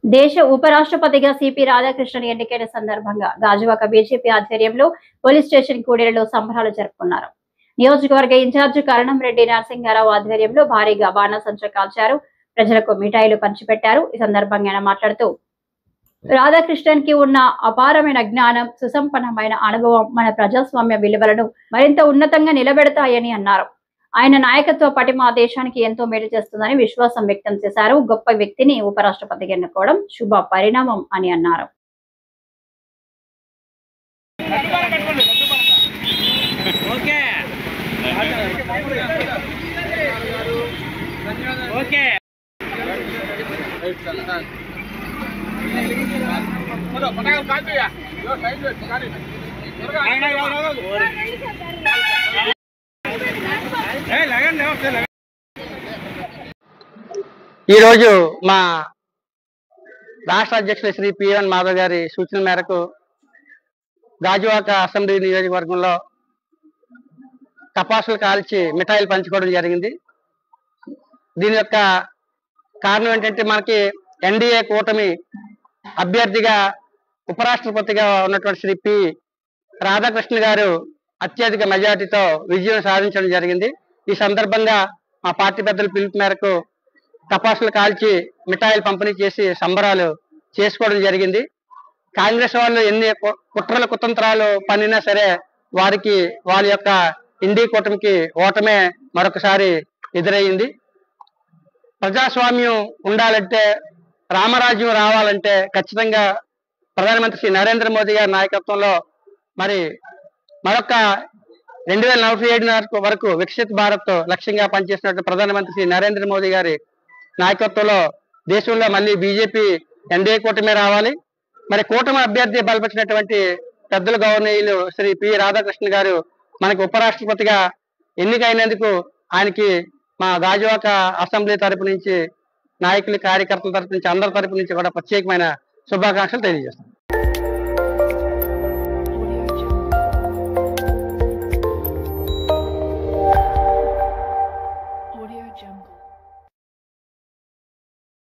దేశ ఉపరాష్ట్రపతిగా సిపి రాధాకృష్ణన్ ఎన్నికైన సందర్భంగా గాజువాక బీజేపీ ఆధ్వర్యంలో పోలీస్ స్టేషన్ కూడలిలో సంబరాలు జరుపుకున్నారు. నియోజకవర్గ ఇన్ఛార్జి కరణంరెడ్డి నరసింహారావు ఆధ్వర్యంలో భారీగా బాణసంచా కాల్చారు. ప్రజలకు మిఠాయిలు పంచిపెట్టారు. ఈ సందర్భంగా ఆయన మాట్లాడుతూ రాధాకృష్ణన్ కి ఉన్న అపారమైన జ్ఞానం, సుసంపన్నమైన అనుభవం మన ప్రజాస్వామ్య విలువలను మరింత ఉన్నతంగా నిలబెడతాయని అన్నారు. ఆయన నాయకత్వ పటిమ దేశానికి ఎంతో మేలు చేస్తుందని విశ్వాసం వ్యక్తం చేశారు. గొప్ప వ్యక్తిని ఉపరాష్ట్రపతిగా ఎన్నుకోవడం శుభ పరిణామం అని అన్నారు. ఈ రోజు మా రాష్ట్ర అధ్యక్షులు శ్రీ పిఎన్ మాధవ్ గారి సూచన మేరకు గాజువాక అసెంబ్లీ నియోజకవర్గంలో టపాసులు కాల్చి మిఠాయిలు పంచుకోవడం జరిగింది. దీని యొక్క కారణం ఏంటంటే మనకి ఎన్డీఏ కూటమి అభ్యర్థిగా ఉపరాష్ట్రపతిగా ఉన్నటువంటి శ్రీ పి రాధాకృష్ణ గారు అత్యధిక మెజార్టీతో విజయం సాధించడం జరిగింది. ఈ సందర్భంగా మా పార్టీ పెద్దల పిలుపు మేరకు టపాసులు కాల్చి మిఠాయిలు పంపిణీ చేసి సంబరాలు చేసుకోవడం జరిగింది. కాంగ్రెస్ వాళ్ళు ఎన్ని కుట్రలు కుతంత్రాలు పన్నినా సరే వారికి వాళ్ళ యొక్క ఇండి కూటమికి ఓటమే మరొకసారి ఎదురయ్యింది. ప్రజాస్వామ్యం ఉండాలంటే, రామరాజ్యం రావాలంటే ఖచ్చితంగా ప్రధానమంత్రి శ్రీ నరేంద్ర మోదీ గారి నాయకత్వంలో మరి మరొక 2047 వరకు వికసిత్ భారత్ లక్ష్యంగా పనిచేసినటువంటి ప్రధానమంత్రి శ్రీ నరేంద్ర మోదీ గారి నాయకత్వంలో దేశంలో మళ్ళీ బీజేపీ ఎన్డీఏ కూటమి రావాలి. మరి కూటమి అభ్యర్థి బలపరిచినటువంటి పెద్దల గవర్నీయులు శ్రీ పి రాధాకృష్ణ గారు మనకి ఉపరాష్ట్రపతిగా ఎన్నికైనందుకు ఆయనకి మా గాజువాక అసెంబ్లీ తరపు నుంచి, నాయకులు కార్యకర్తల తరపు నుంచి, అందరి తరపు నుంచి కూడా ప్రత్యేకమైన శుభాకాంక్షలు తెలియజేస్తాం.